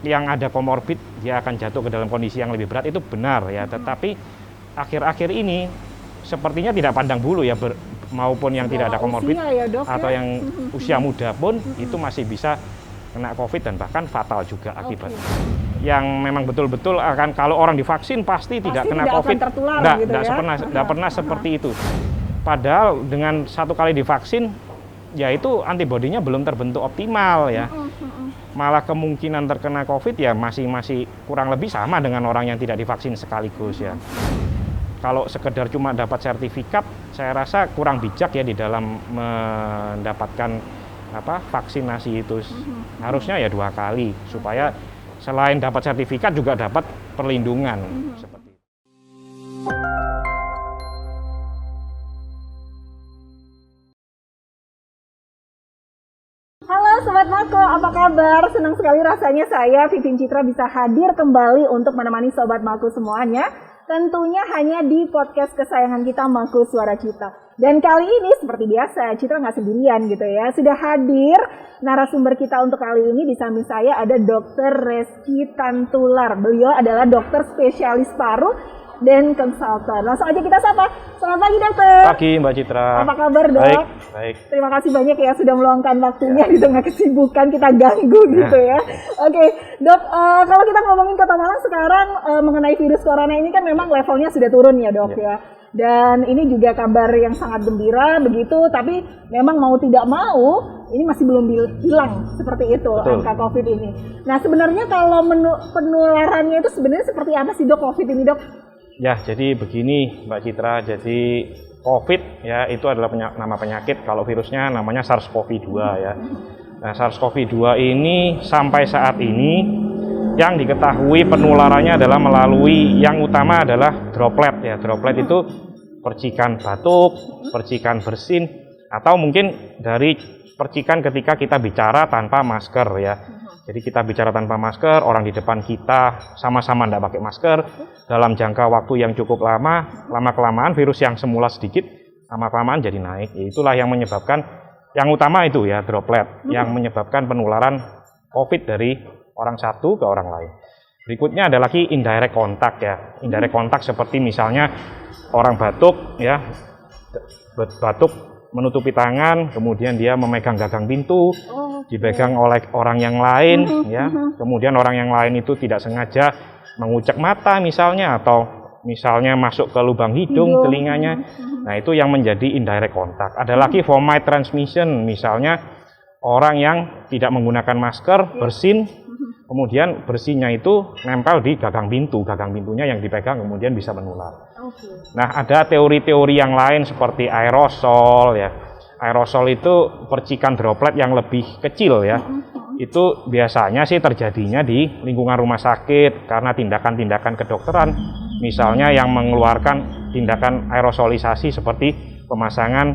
yang ada komorbid dia akan jatuh ke dalam kondisi yang lebih berat, itu benar ya. Tetapi akhir-akhir ini sepertinya tidak pandang bulu ya, maupun yang tidak ada komorbid ya, Dok, atau yang usia muda pun itu masih bisa kena COVID dan bahkan fatal juga akibatnya. Yang memang betul-betul akan kalau orang divaksin pasti tidak kena COVID, tidak pernah seperti itu. Padahal dengan satu kali divaksin, ya itu antibodinya belum terbentuk optimal ya. Malah kemungkinan terkena COVID ya masih kurang lebih sama dengan orang yang tidak divaksin sekaligus ya. Kalau sekedar cuma dapat sertifikat, saya rasa kurang bijak ya di dalam mendapatkan vaksinasi itu. Harusnya ya 2 kali supaya selain dapat sertifikat juga dapat perlindungan seperti itu. Halo Sobat Mako, apa kabar? Senang sekali rasanya saya, Vivin Citra, bisa hadir kembali untuk menemani Sobat Mako semuanya. Tentunya hanya di podcast kesayangan kita, Mako Suara Cita. Dan kali ini seperti biasa, Citra nggak sendirian gitu ya. Sudah hadir narasumber kita untuk kali ini. Di samping saya ada Dr. Reski Tantular. Beliau adalah dokter spesialis paru dan konsultan. Langsung aja kita sapa. Selamat pagi, Dokter. Pagi, Mbak Citra. Apa kabar, Dok? Baik. Terima kasih banyak ya sudah meluangkan waktunya di tengah kesibukan kita ganggu gitu ya. Oke, Dok, kalau kita ngomongin Kota Malang sekarang mengenai virus corona ini kan memang levelnya sudah turun ya, Dok ya. Dan ini juga kabar yang sangat gembira begitu, tapi memang mau tidak mau ini masih belum hilang seperti itu. Betul. Angka COVID ini. Nah, sebenarnya kalau penularannya itu sebenarnya seperti apa sih, Dok, COVID ini, Dok? Ya, jadi begini Mbak Citra, jadi COVID ya itu adalah nama penyakit, kalau virusnya namanya SARS-CoV-2 ya. Nah, SARS-CoV-2 ini sampai saat ini yang diketahui penularannya adalah melalui yang utama adalah droplet ya. Droplet itu percikan batuk, percikan bersin, atau mungkin dari percikan ketika kita bicara tanpa masker ya. Jadi kita bicara tanpa masker, orang di depan kita sama-sama tidak pakai masker, dalam jangka waktu yang cukup lama-kelamaan virus yang semula sedikit, lama-kelamaan jadi naik. Itulah yang menyebabkan, yang utama itu ya droplet, yang menyebabkan penularan COVID dari orang satu ke orang lain. Berikutnya ada lagi indirect contact ya. Indirect contact seperti misalnya orang batuk ya, batuk menutupi tangan, kemudian dia memegang gagang pintu, dipegang oleh orang yang lain ya, kemudian orang yang lain itu tidak sengaja mengucek mata misalnya, atau misalnya masuk ke lubang hidung, telinganya. Nah, itu yang menjadi indirect contact. Ada lagi fomite transmission, misalnya orang yang tidak menggunakan masker, bersin, kemudian bersinnya itu nempel di gagang pintunya yang dipegang kemudian bisa menular. Nah, ada teori-teori yang lain seperti aerosol ya. Aerosol itu percikan droplet yang lebih kecil ya. Itu biasanya sih terjadinya di lingkungan rumah sakit karena tindakan-tindakan kedokteran, misalnya yang mengeluarkan tindakan aerosolisasi seperti pemasangan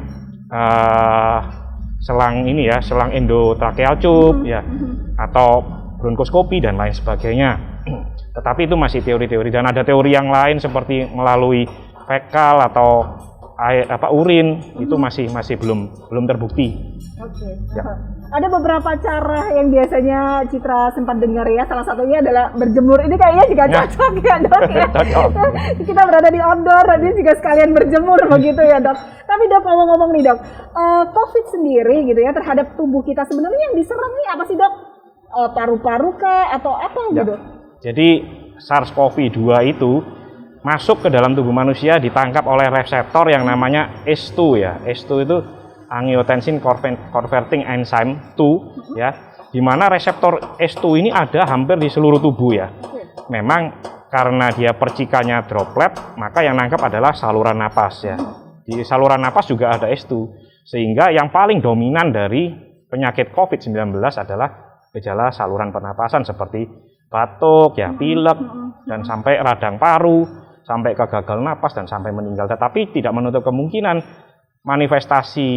selang ini ya, selang endotracheal tube ya, atau bronkoskopi dan lain sebagainya. Tetapi itu masih teori-teori, dan ada teori yang lain seperti melalui fekal atau urin, itu masih belum terbukti. Ya. Ada beberapa cara yang biasanya Citra sempat dengar ya, salah satunya adalah berjemur. Ini kayaknya juga cocok ya, Dok ya. Kita berada di outdoor, dia juga sekalian berjemur begitu ya, Dok. Tapi Dok, ngomong-ngomong nih, Dok, COVID sendiri gitu ya terhadap tubuh kita, sebenarnya yang diserang nih apa sih, Dok? Paru-paru kah atau apa gitu? Jadi SARS-CoV-2 itu masuk ke dalam tubuh manusia ditangkap oleh reseptor yang namanya ACE2 ya. ACE2 itu angiotensin converting enzyme 2 ya, di mana reseptor ACE2 ini ada hampir di seluruh tubuh ya. Memang karena dia percikannya droplet, maka yang nangkap adalah saluran napas ya. Di saluran napas juga ada ACE2, sehingga yang paling dominan dari penyakit COVID-19 adalah gejala saluran pernapasan seperti batuk ya, pilek, dan sampai radang paru, sampai ke gagal napas dan sampai meninggal. Tetapi tidak menutup kemungkinan manifestasi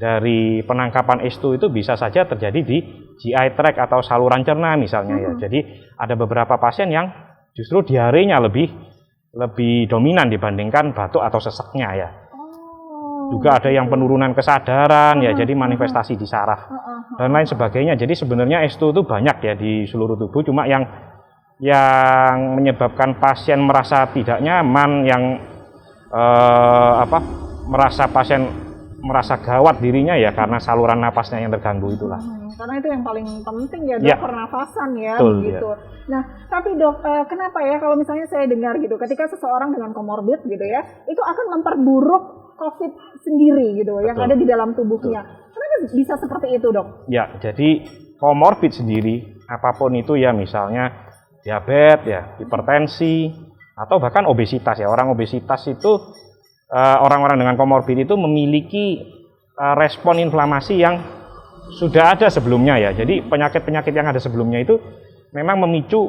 dari penangkapan ACE2 itu bisa saja terjadi di GI tract atau saluran cerna misalnya ya. Jadi ada beberapa pasien yang justru diarenya lebih dominan dibandingkan batuk atau seseknya ya. juga ada yang penurunan kesadaran ya, jadi manifestasi di saraf dan lain sebagainya. Jadi sebenarnya S2 itu banyak ya di seluruh tubuh, cuma yang menyebabkan pasien merasa tidak nyaman, yang pasien merasa gawat dirinya ya karena saluran napasnya yang terganggu itulah. Karena itu yang paling penting ya dok, ya. Pernafasan ya. Betul, gitu. Ya. Nah tapi dok, kenapa ya kalau misalnya saya dengar gitu, ketika seseorang dengan komorbid gitu ya, itu akan memperburuk COVID sendiri gitu, yang ada di dalam tubuhnya. Kenapa bisa seperti itu dok? Ya, jadi komorbid sendiri, apapun itu ya, misalnya diabetes ya, hipertensi, atau bahkan obesitas ya. Orang obesitas itu, orang-orang dengan komorbid itu memiliki respon inflamasi yang sudah ada sebelumnya ya. Jadi penyakit-penyakit yang ada sebelumnya itu memang memicu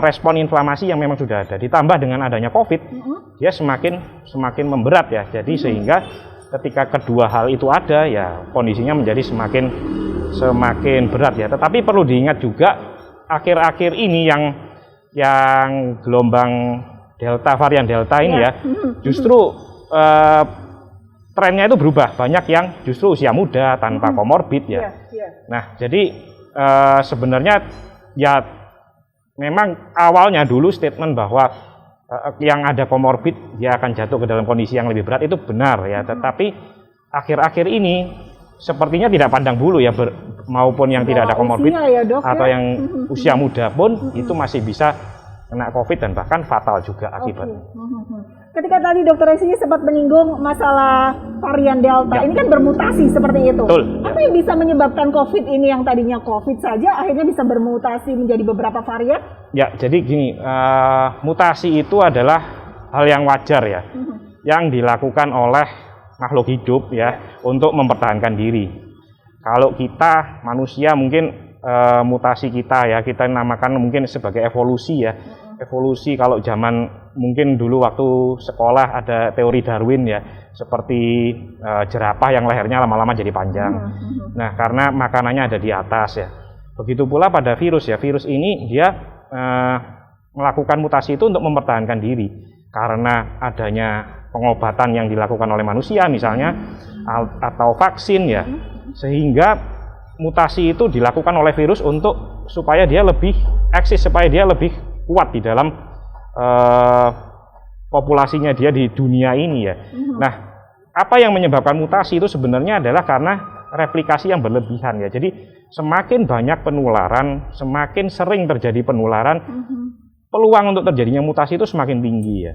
respon inflamasi yang memang sudah ada. Ditambah dengan adanya COVID, dia semakin memberat ya. Jadi sehingga ketika kedua hal itu ada ya, kondisinya menjadi semakin berat ya. Tetapi perlu diingat juga akhir-akhir ini yang gelombang Delta, varian Delta ini ya, justru trennya itu berubah. Banyak yang justru usia muda tanpa komorbid ya. Nah, jadi sebenarnya ya memang awalnya dulu statement bahwa yang ada komorbid dia akan jatuh ke dalam kondisi yang lebih berat itu benar ya. Tetapi akhir-akhir ini sepertinya tidak pandang bulu ya, maupun yang tidak ada komorbid ya, dok, atau ya? yang usia muda pun itu masih bisa kena COVID dan bahkan fatal juga akibatnya. Ketika tadi Dokter Resi sempat menyinggung masalah varian Delta, ini kan bermutasi seperti itu. Betul. Apa yang bisa menyebabkan COVID ini yang tadinya COVID saja akhirnya bisa bermutasi menjadi beberapa varian? Ya, jadi gini, mutasi itu adalah hal yang wajar ya, yang dilakukan oleh makhluk hidup ya untuk mempertahankan diri. Kalau kita manusia mungkin mutasi kita ya, kita namakan mungkin sebagai evolusi ya. Evolusi kalau zaman mungkin dulu waktu sekolah ada teori Darwin ya, seperti jerapah yang lehernya lama-lama jadi panjang. Nah, karena makanannya ada di atas ya. Begitu pula pada virus ya, virus ini dia melakukan mutasi itu untuk mempertahankan diri. Karena adanya pengobatan yang dilakukan oleh manusia misalnya, atau vaksin ya, sehingga mutasi itu dilakukan oleh virus untuk supaya dia lebih eksis, supaya dia lebih kuat di dalam populasinya dia di dunia ini ya. Nah, apa yang menyebabkan mutasi itu sebenarnya adalah karena replikasi yang berlebihan ya. Jadi semakin banyak penularan, semakin sering terjadi penularan, peluang untuk terjadinya mutasi itu semakin tinggi ya.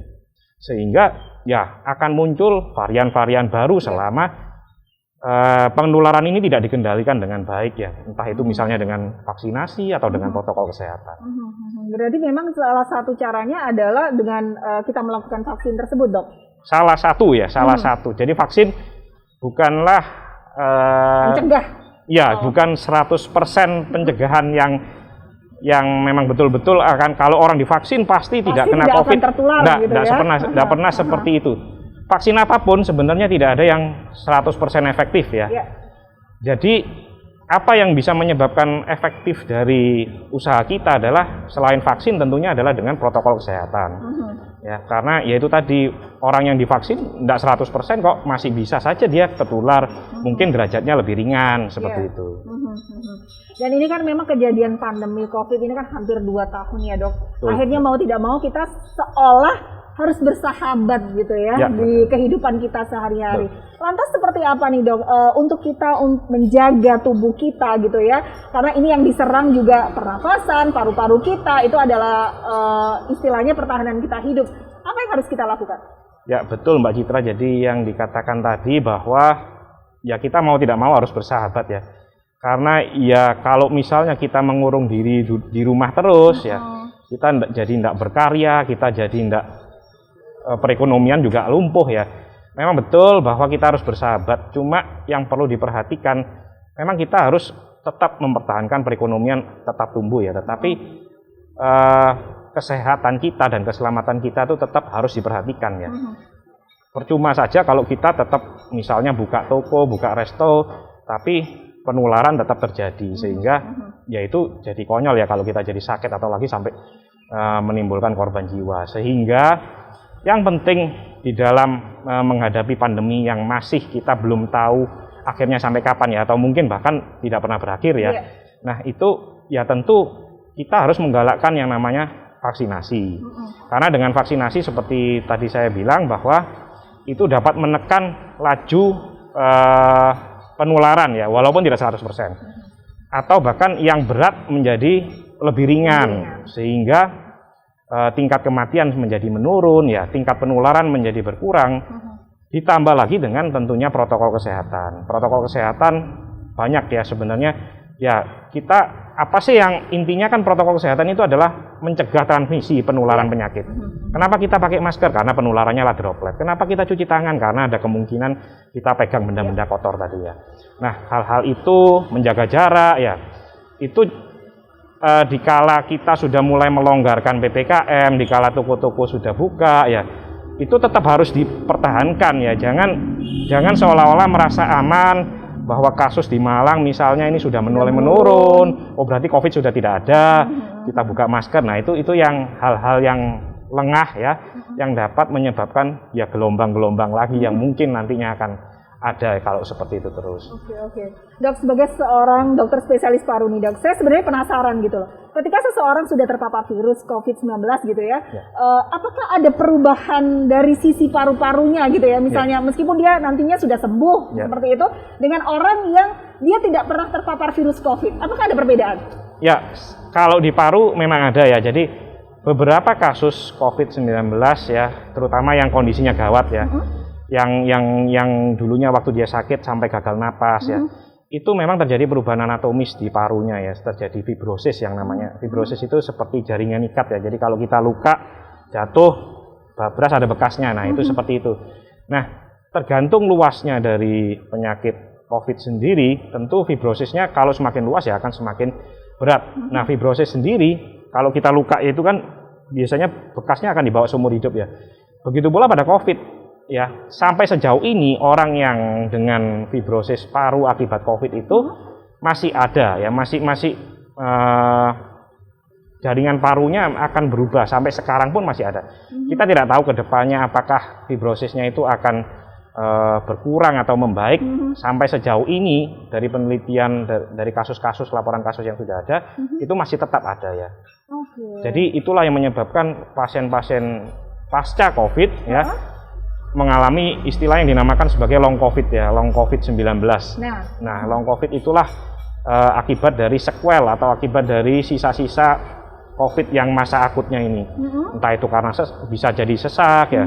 Sehingga ya akan muncul varian-varian baru selama penularan ini tidak dikendalikan dengan baik ya, entah itu misalnya dengan vaksinasi atau dengan protokol kesehatan. Berarti memang salah satu caranya adalah dengan kita melakukan vaksin tersebut, dok? Salah satu ya, salah satu. Jadi vaksin bukanlah mencegah. Ya, bukan 100% pencegahan yang memang betul-betul akan kalau orang divaksin pasti tidak kena COVID. Tidak pernah seperti itu. Vaksin apapun sebenarnya tidak ada yang 100% efektif ya. Jadi apa yang bisa menyebabkan efektif dari usaha kita adalah selain vaksin tentunya adalah dengan protokol kesehatan. Ya, karena yaitu tadi orang yang divaksin tidak 100% kok masih bisa saja dia tertular, mungkin derajatnya lebih ringan seperti itu. Dan ini kan memang kejadian pandemi COVID ini kan hampir 2 tahun ya, dok. Akhirnya mau tidak mau kita seolah harus bersahabat gitu ya di kehidupan kita sehari-hari. Lantas seperti apa nih, dok, untuk kita menjaga tubuh kita gitu ya? Karena ini yang diserang juga pernafasan, paru-paru kita, itu adalah istilahnya pertahanan kita hidup. Apa yang harus kita lakukan? Ya betul Mbak Citra, jadi yang dikatakan tadi bahwa ya kita mau tidak mau harus bersahabat ya. Karena ya kalau misalnya kita mengurung diri di rumah terus ya, kita jadi tidak berkarya, kita jadi tidak perekonomian juga lumpuh ya. Memang betul bahwa kita harus bersahabat, cuma yang perlu diperhatikan memang kita harus tetap mempertahankan perekonomian tetap tumbuh ya, tetapi kesehatan kita dan keselamatan kita itu tetap harus diperhatikan ya. Percuma saja kalau kita tetap misalnya buka toko, buka resto, tapi penularan tetap terjadi, sehingga ya itu jadi konyol ya kalau kita jadi sakit atau lagi sampai menimbulkan korban jiwa. Sehingga Yang penting di dalam menghadapi pandemi yang masih kita belum tahu akhirnya sampai kapan ya, atau mungkin bahkan tidak pernah berakhir ya. Nah itu ya tentu kita harus menggalakkan yang namanya vaksinasi. Karena dengan vaksinasi seperti tadi saya bilang bahwa itu dapat menekan laju penularan ya, walaupun tidak 100%. Atau bahkan yang berat menjadi lebih ringan, sehingga tingkat kematian menjadi menurun ya, tingkat penularan menjadi berkurang. Ditambah lagi dengan tentunya protokol kesehatan. Protokol kesehatan banyak ya sebenarnya. Ya kita apa sih yang intinya kan protokol kesehatan itu adalah mencegah transmisi penularan penyakit. Kenapa kita pakai masker? Karena penularannya adalah droplet. Kenapa kita cuci tangan? Karena ada kemungkinan kita pegang benda-benda kotor tadi ya. Nah hal-hal itu, menjaga jarak ya, itu dikala kita sudah mulai melonggarkan PPKM, dikala toko-toko sudah buka ya, itu tetap harus dipertahankan ya. Jangan seolah-olah merasa aman bahwa kasus di Malang misalnya ini sudah mulai menurun, oh berarti COVID sudah tidak ada, kita buka masker. Nah itu yang hal-hal yang lengah ya, yang dapat menyebabkan ya gelombang-gelombang lagi yang mungkin nantinya akan ada kalau seperti itu terus. Oke. Dok, sebagai seorang dokter spesialis paru nih dok, saya sebenarnya penasaran gitu loh. Ketika seseorang sudah terpapar virus COVID-19 gitu ya, apakah ada perubahan dari sisi paru-parunya gitu ya? Misalnya meskipun dia nantinya sudah sembuh seperti itu, dengan orang yang dia tidak pernah terpapar virus COVID, apakah ada perbedaan? Ya, kalau di paru memang ada ya. Jadi beberapa kasus COVID-19 ya, terutama yang kondisinya gawat ya, yang dulunya waktu dia sakit sampai gagal napas ya, itu memang terjadi perubahan anatomis di parunya ya, terjadi fibrosis yang namanya. Fibrosis itu seperti jaringan ikat ya, jadi kalau kita luka, jatuh, babras ada bekasnya, nah itu seperti itu. Nah, tergantung luasnya dari penyakit COVID sendiri, tentu fibrosisnya kalau semakin luas ya akan semakin berat. Nah, fibrosis sendiri, kalau kita luka itu kan biasanya bekasnya akan dibawa seumur hidup ya. Begitu pula pada COVID. Ya, sampai sejauh ini orang yang dengan fibrosis paru akibat COVID itu masih ada ya, masih jaringan parunya akan berubah, sampai sekarang pun masih ada. Kita tidak tahu ke depannya apakah fibrosisnya itu akan berkurang atau membaik. Sampai sejauh ini dari penelitian dari kasus-kasus, laporan kasus yang sudah ada, itu masih tetap ada ya. Jadi itulah yang menyebabkan pasien-pasien pasca COVID ya mengalami istilah yang dinamakan sebagai long COVID ya, long COVID-19. Nah, long COVID itulah akibat dari sequel atau akibat dari sisa-sisa COVID yang masa akutnya ini. Entah itu karena bisa jadi sesak ya.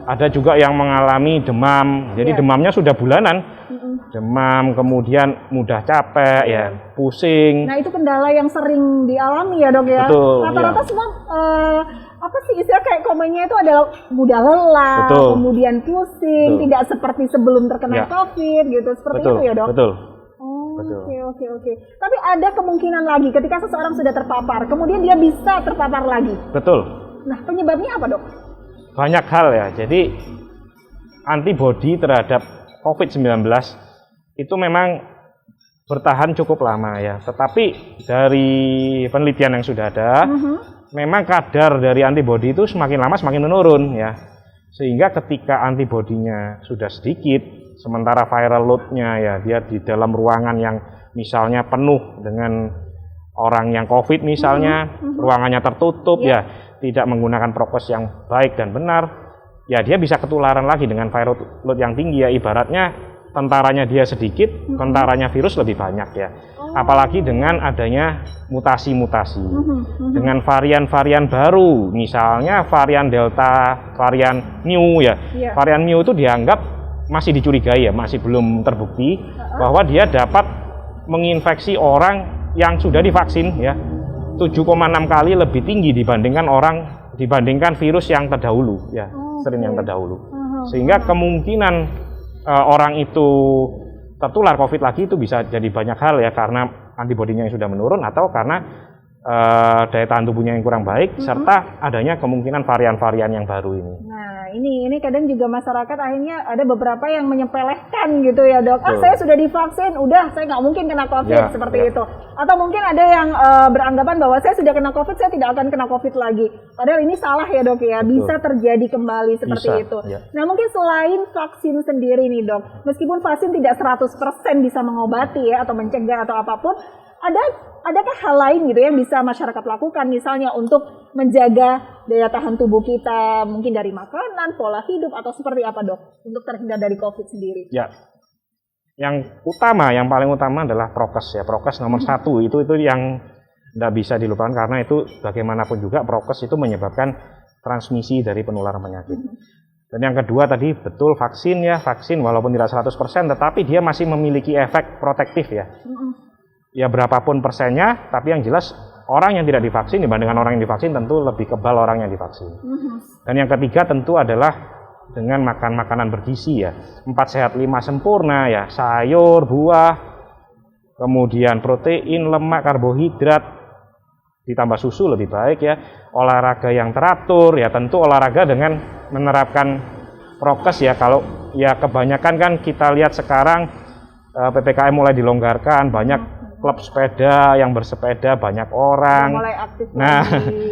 Ada juga yang mengalami demam. Jadi demamnya sudah bulanan. Demam, kemudian mudah capek ya, pusing. Nah, itu kendala yang sering dialami ya, Dok ya. Rata-rata semua apa sih istilah kayak komennya itu adalah mudah lelah, kemudian pusing, tidak seperti sebelum terkena COVID gitu, seperti itu ya dok? Betul. Oke. Tapi ada kemungkinan lagi ketika seseorang sudah terpapar, kemudian dia bisa terpapar lagi? Betul. Nah penyebabnya apa dok? Banyak hal ya, jadi antibodi terhadap COVID-19 itu memang bertahan cukup lama ya, tetapi dari penelitian yang sudah ada, memang kadar dari antibodi itu semakin lama semakin menurun ya, sehingga ketika antibodinya sudah sedikit, sementara viral load-nya ya dia di dalam ruangan yang misalnya penuh dengan orang yang COVID misalnya, ruangannya tertutup ya, tidak menggunakan prokes yang baik dan benar, ya dia bisa ketularan lagi dengan viral load yang tinggi ya. Ibaratnya tentaranya dia sedikit, tentaranya virus lebih banyak ya. Apalagi dengan adanya mutasi-mutasi, dengan varian-varian baru, misalnya varian Delta, varian Mu ya. Varian Mu itu dianggap masih dicurigai ya, masih belum terbukti bahwa dia dapat menginfeksi orang yang sudah divaksin ya, 7,6 kali lebih tinggi dibandingkan virus yang terdahulu ya, strain yang terdahulu. Sehingga kemungkinan orang itu tertular COVID lagi itu bisa jadi banyak hal ya, karena antibodinya yang sudah menurun atau karena daya tahan tubuhnya yang kurang baik, serta adanya kemungkinan varian-varian yang baru ini. Nah ini kadang juga masyarakat akhirnya ada beberapa yang menyepelekan gitu ya dok. Saya sudah divaksin, udah saya nggak mungkin kena COVID seperti itu. Atau mungkin ada yang beranggapan bahwa saya sudah kena COVID, saya tidak akan kena COVID lagi. Padahal ini salah ya dok ya, bisa terjadi kembali seperti itu. Nah mungkin selain vaksin sendiri nih dok, meskipun vaksin tidak 100% bisa mengobati ya atau mencegah atau apapun, adakah hal lain gitu yang bisa masyarakat lakukan misalnya untuk menjaga daya tahan tubuh kita mungkin dari makanan, pola hidup atau seperti apa dok untuk terhindar dari COVID sendiri? Ya, yang paling utama adalah prokes ya. Prokes nomor satu itu yang tidak bisa dilupakan karena itu bagaimanapun juga prokes itu menyebabkan transmisi dari penularan penyakit. Dan yang kedua tadi betul vaksin walaupun tidak 100% tetapi dia masih memiliki efek protektif ya. Ya berapapun persennya, tapi yang jelas orang yang tidak divaksin dibandingkan orang yang divaksin tentu lebih kebal orang yang divaksin. Dan yang ketiga tentu adalah dengan makan makanan bergizi ya. 4 sehat 5 sempurna ya, sayur, buah, kemudian protein, lemak, karbohidrat, ditambah susu lebih baik ya. Olahraga yang teratur ya, tentu olahraga dengan menerapkan prokes ya. Kalau ya kebanyakan kan kita lihat sekarang PPKM mulai dilonggarkan, banyak klub sepeda yang bersepeda banyak orang. Mulai aktif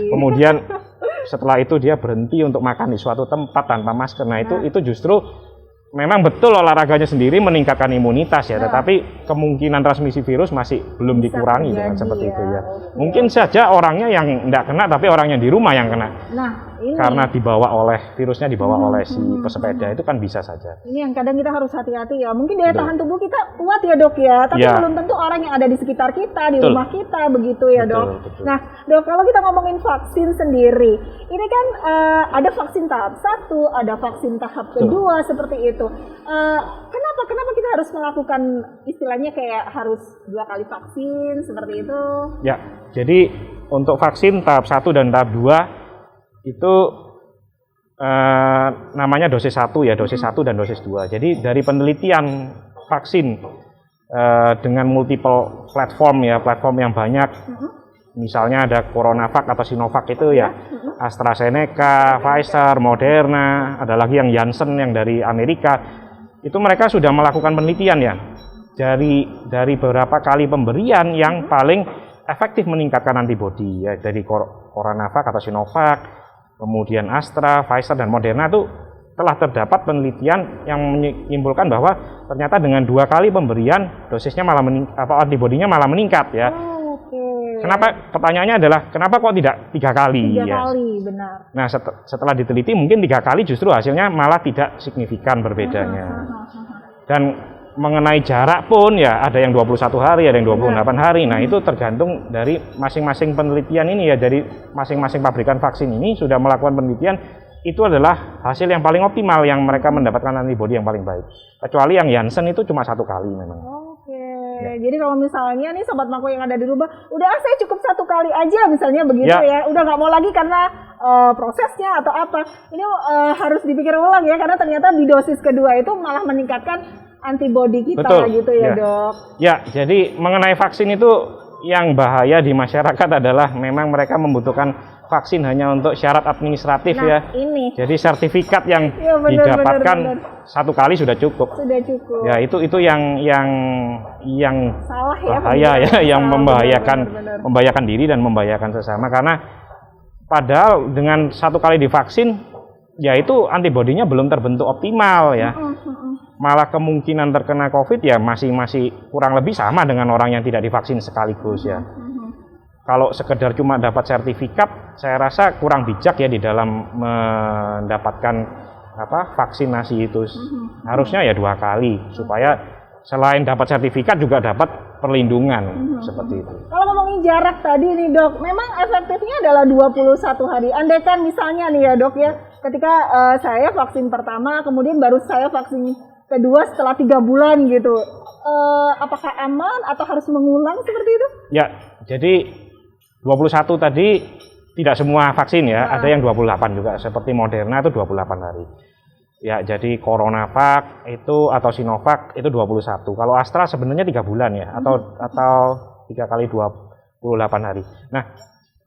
kemudian setelah itu dia berhenti untuk makan di suatu tempat tanpa masker. Nah, itu justru memang betul olahraganya sendiri meningkatkan imunitas ya, tetapi kemungkinan transmisi virus masih belum dikurangi dengan seperti itu ya. Mungkin saja orangnya yang tidak kena tapi orang yang di rumah yang kena. Nah, ini karena virusnya dibawa oleh si pesepeda itu kan bisa saja. Ini yang kadang kita harus hati-hati ya. Mungkin daya tahan tubuh kita kuat ya dok ya, tapi belum tentu orang yang ada di sekitar kita, di rumah kita begitu ya dok. Betul. Nah dok, kalau kita ngomongin vaksin sendiri, ini kan ada vaksin tahap 1, ada vaksin tahap kedua seperti itu. Kenapa kita harus melakukan istilahnya kayak harus 2 kali vaksin seperti itu? Ya, jadi untuk vaksin tahap 1 dan tahap 2 itu namanya dosis 1 ya, dosis 1 dan dosis 2. Jadi dari penelitian vaksin dengan multiple platform yang banyak, misalnya ada CoronaVac atau Sinovac itu ya, AstraZeneca, Pfizer, Moderna, ada lagi yang Janssen yang dari Amerika, itu mereka sudah melakukan penelitian ya, dari beberapa kali pemberian yang paling efektif meningkatkan antibodi ya, dari CoronaVac atau Sinovac, kemudian Astra, Pfizer, dan Moderna itu telah terdapat penelitian yang menyimpulkan bahwa ternyata dengan 2 kali pemberian dosisnya malah antibodinya malah meningkat ya. Kenapa? Pertanyaannya adalah kenapa kok tidak 3 kali? 3 kali, benar. Nah setelah diteliti mungkin 3 kali justru hasilnya malah tidak signifikan berbedanya. Dan mengenai jarak pun ya ada yang 21 hari, ada yang 28 hari. Nah, itu tergantung dari masing-masing penelitian ini ya, dari masing-masing pabrikan vaksin ini sudah melakukan penelitian, itu adalah hasil yang paling optimal yang mereka mendapatkan antibodi yang paling baik. Kecuali yang Janssen itu cuma 1 kali memang. Jadi kalau misalnya nih sobat Mako yang ada di rumah, udah saya cukup 1 kali aja misalnya begitu ya, udah nggak mau lagi karena prosesnya atau apa. Ini harus dipikir ulang ya, karena ternyata di dosis kedua itu malah meningkatkan antibodi kita. Gitu ya dok. Ya, jadi mengenai vaksin itu yang bahaya di masyarakat adalah memang mereka membutuhkan vaksin hanya untuk syarat administratif ya. Ini. Jadi sertifikat yang didapatkan 1 kali sudah cukup. Sudah cukup. Ya itu yang salah ya. Bahaya ya, yang membahayakan diri dan membahayakan sesama, karena padahal dengan 1 kali divaksin ya itu antibodinya belum terbentuk optimal ya. Malah kemungkinan terkena COVID ya masih kurang lebih sama dengan orang yang tidak divaksin sekaligus ya. Kalau sekedar cuma dapat sertifikat, saya rasa kurang bijak ya di dalam mendapatkan vaksinasi itu. Harusnya ya 2 kali supaya selain dapat sertifikat juga dapat perlindungan seperti itu. Kalau ngomongin jarak tadi nih dok, memang efektifnya adalah 21 hari. Andaikan misalnya nih ya dok ya, ketika saya vaksin pertama, kemudian baru saya vaksin kedua setelah 3 bulan gitu, apakah aman atau harus mengulang seperti itu? Ya, jadi 21 tadi tidak semua vaksin ya, ada yang 28 juga, seperti Moderna itu 28 hari. Ya, jadi CoronaVac itu atau Sinovac itu 21. Kalau Astra sebenarnya 3 bulan ya, atau 3 kali 28 hari. Nah,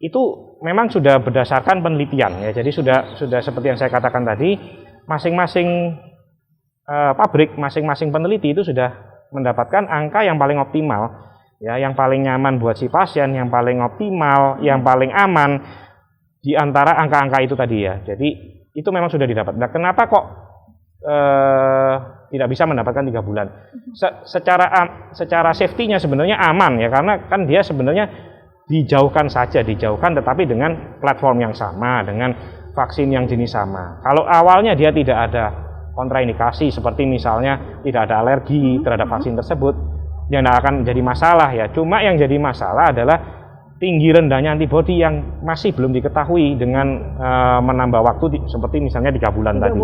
itu memang sudah berdasarkan penelitian ya. Jadi sudah seperti yang saya katakan tadi, masing-masing pabrik, masing-masing peneliti itu sudah mendapatkan angka yang paling optimal, ya, yang paling nyaman buat si pasien, yang paling optimal, yang paling aman di antara angka-angka itu tadi ya. Jadi itu memang sudah didapat. Nah, kenapa kok tidak bisa mendapatkan 3 bulan? Secara safety-nya sebenarnya aman ya, karena kan dia sebenarnya dijauhkan tetapi dengan platform yang sama, dengan vaksin yang jenis sama. Kalau awalnya dia tidak ada kontraindikasi seperti misalnya tidak ada alergi terhadap vaksin tersebut, ya tidak akan jadi masalah ya. Cuma yang jadi masalah adalah tinggi rendahnya antibodi yang masih belum diketahui dengan menambah waktu seperti misalnya 3 bulan tadi.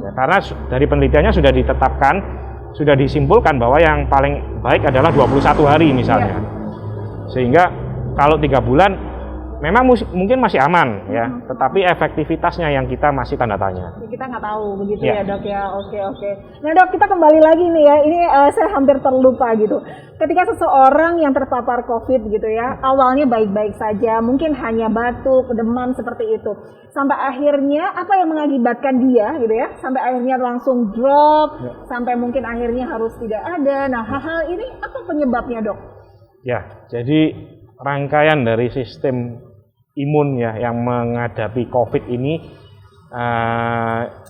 Ya, karena dari penelitiannya sudah ditetapkan, sudah disimpulkan bahwa yang paling baik adalah 21 hari misalnya. Sehingga kalau 3 bulan memang mungkin masih aman ya, tetapi efektivitasnya yang kita masih tanda tanya. Kita nggak tahu begitu ya Dok ya. Oke. Nah Dok, kita kembali lagi nih ya. Ini saya hampir terlupa gitu. Ketika seseorang yang terpapar COVID gitu ya, awalnya baik-baik saja, mungkin hanya batuk, demam seperti itu. Sampai akhirnya apa yang mengakibatkan dia gitu ya? Sampai akhirnya langsung drop, sampai mungkin akhirnya harus tidak ada. Nah hal-hal ini apa penyebabnya Dok? Ya, jadi rangkaian dari sistem imun ya yang menghadapi COVID ini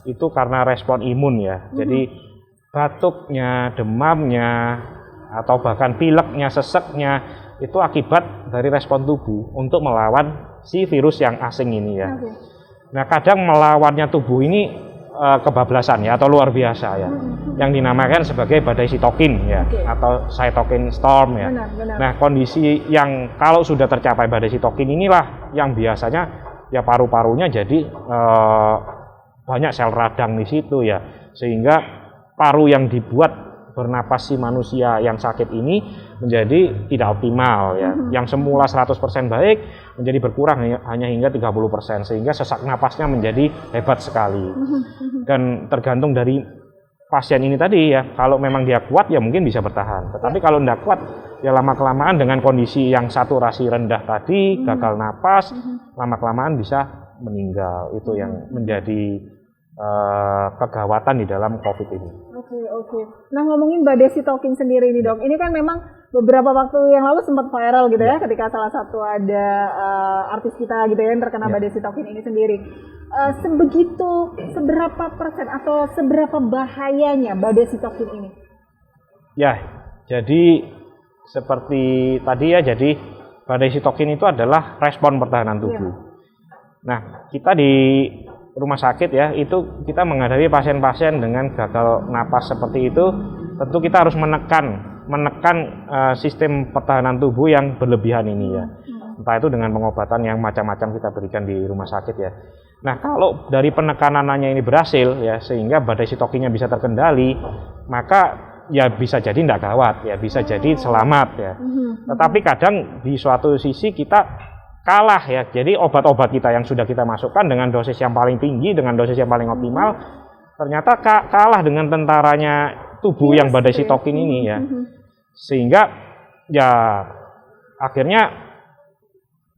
itu karena respon imun ya. Jadi batuknya, demamnya, atau bahkan pileknya, seseknya itu akibat dari respon tubuh untuk melawan si virus yang asing ini ya. Nah kadang melawannya tubuh ini kebablasan ya, atau luar biasa ya, yang dinamakan sebagai badai sitokin ya, atau cytokine storm ya. Benar. Nah kondisi yang kalau sudah tercapai badai sitokin inilah yang biasanya ya paru-parunya jadi banyak sel radang di situ ya, sehingga paru yang dibuat bernapas si manusia yang sakit ini menjadi tidak optimal ya. Yang semula 100% baik menjadi berkurang hanya hingga 30%, sehingga sesak napasnya menjadi hebat sekali. Dan tergantung dari pasien ini tadi ya, kalau memang dia kuat ya mungkin bisa bertahan. Tetapi kalau tidak kuat ya lama-kelamaan dengan kondisi yang saturasi rendah tadi, gagal napas, lama-kelamaan bisa meninggal. Itu yang menjadi kegawatan di dalam COVID ini. Oke. Nah ngomongin badai sitokin sendiri nih Dok, ini kan memang beberapa waktu yang lalu sempat viral gitu ya, ketika salah satu ada artis kita gitu ya yang terkena badai sitokin ini sendiri. Seberapa persen atau seberapa bahayanya badai sitokin ini? Ya, jadi seperti tadi ya, jadi badai sitokin itu adalah respon pertahanan tubuh. Nah, kita di rumah sakit ya, itu kita menghadapi pasien-pasien dengan gagal napas seperti itu, tentu kita harus menekan sistem pertahanan tubuh yang berlebihan ini ya. Entah itu dengan pengobatan yang macam-macam kita berikan di rumah sakit ya. Nah, kalau dari penekanannya ini berhasil ya, sehingga badai sitokinnya bisa terkendali, maka ya bisa jadi tidak gawat ya, bisa jadi selamat ya. Tetapi kadang di suatu sisi kita kalah ya, jadi obat-obat kita yang sudah kita masukkan dengan dosis yang paling tinggi, dengan dosis yang paling optimal, ternyata kalah dengan tentaranya tubuh yang badai sitokin ini ya, sehingga ya akhirnya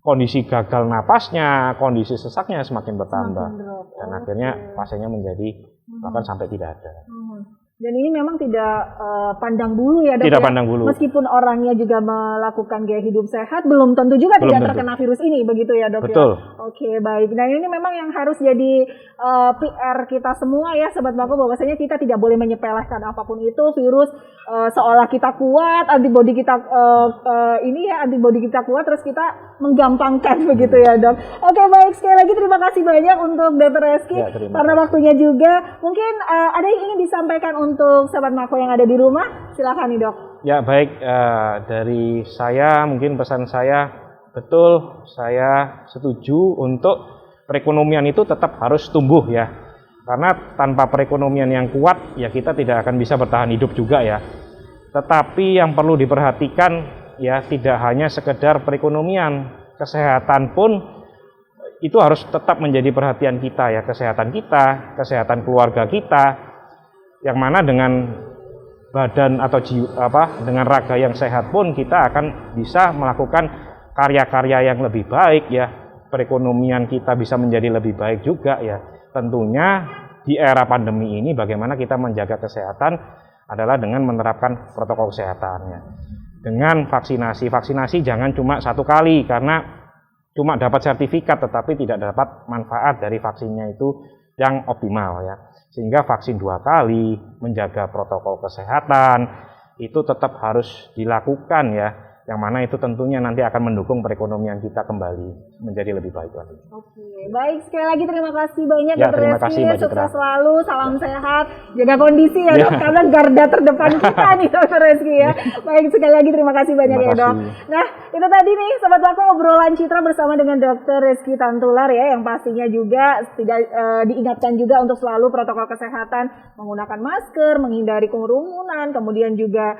kondisi gagal napasnya, kondisi sesaknya semakin bertambah, dan akhirnya pasiennya menjadi bahkan sampai tidak ada. Dan ini memang tidak pandang bulu ya Dok. Tidak pandang bulu. Meskipun orangnya juga melakukan gaya hidup sehat, belum tentu juga tidak terkena virus ini, begitu ya Dok. Betul. Ya? Oke, baik. Nah ini memang yang harus jadi PR kita semua ya Sobat Mako, bahwasanya kita tidak boleh menyepelekan apapun itu virus, seolah kita kuat, antibodi kita antibodi kita kuat, terus kita menggampangkan begitu ya Dok. Oke, baik, sekali lagi terima kasih banyak untuk Dr. Reski karena waktunya juga. Mungkin ada yang ingin disampaikan untuk Sobat Mako yang ada di rumah, silakan nih Dok. Ya baik, dari saya mungkin pesan saya, betul saya setuju untuk perekonomian itu tetap harus tumbuh ya, karena tanpa perekonomian yang kuat ya kita tidak akan bisa bertahan hidup juga ya. Tetapi yang perlu diperhatikan ya tidak hanya sekedar perekonomian, kesehatan pun itu harus tetap menjadi perhatian kita ya, kesehatan kita, kesehatan keluarga kita, yang mana dengan badan atau dengan raga yang sehat pun kita akan bisa melakukan karya-karya yang lebih baik ya, perekonomian kita bisa menjadi lebih baik juga ya. Tentunya di era pandemi ini bagaimana kita menjaga kesehatan adalah dengan menerapkan protokol kesehatan ya. Dengan vaksinasi jangan cuma 1 kali karena cuma dapat sertifikat tetapi tidak dapat manfaat dari vaksinnya itu yang optimal ya. Sehingga vaksin 2 kali, menjaga protokol kesehatan itu tetap harus dilakukan ya. Yang mana itu tentunya nanti akan mendukung perekonomian kita kembali menjadi lebih baik lagi. Oke, baik, sekali lagi terima kasih banyak Ya, Dr. terima Reski, kasih, Mbak Citra. sukses selalu, salam sehat, jaga kondisi ya Dok, karena garda terdepan kita nih Dr. Reski ya. Baik, sekali lagi terima kasih banyak Terima ya Dok. kasih. Nah, itu tadi nih Sobat Maku obrolan Citra bersama dengan Dr. Reski Tantular ya, yang pastinya juga tidak diingatkan juga untuk selalu protokol kesehatan, menggunakan masker, menghindari kerumunan, kemudian juga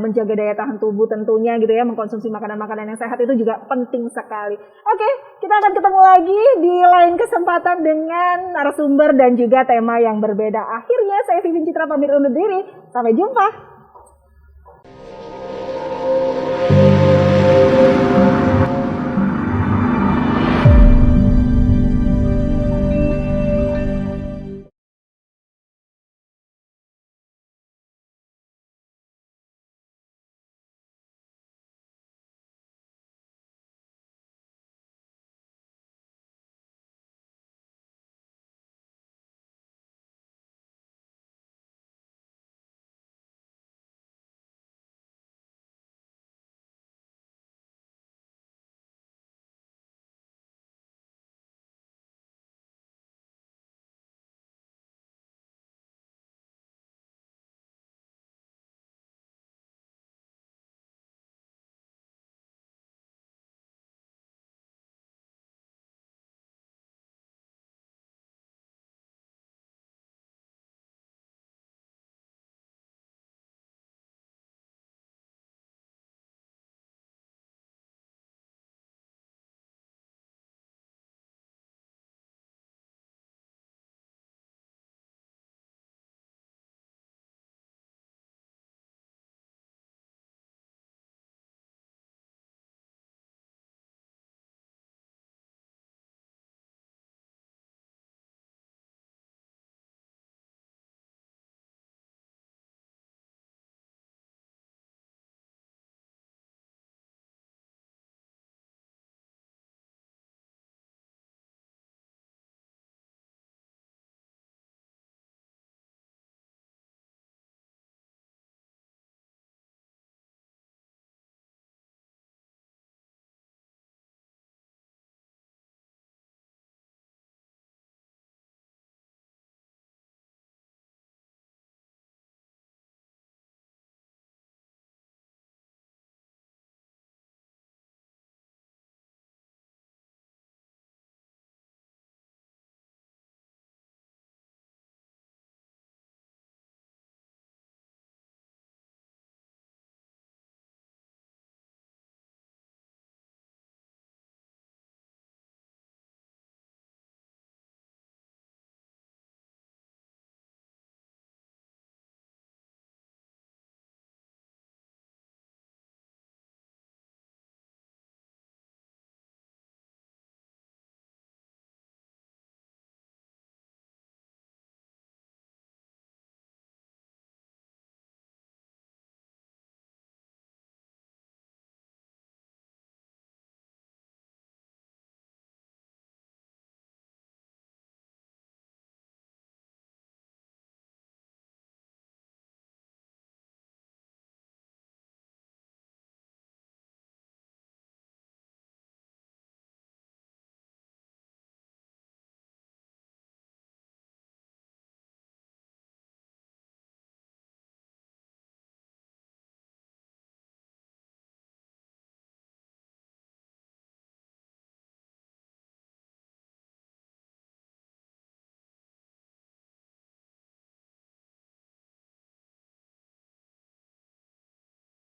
menjaga daya tahan tubuh tentunya gitu ya, mengkonsumsi makanan-makanan yang sehat itu juga penting sekali. Oke, kita akan ketemu lagi di lain kesempatan dengan narasumber dan juga tema yang berbeda. Akhirnya saya Vivin Citra pamit undur diri. Sampai jumpa.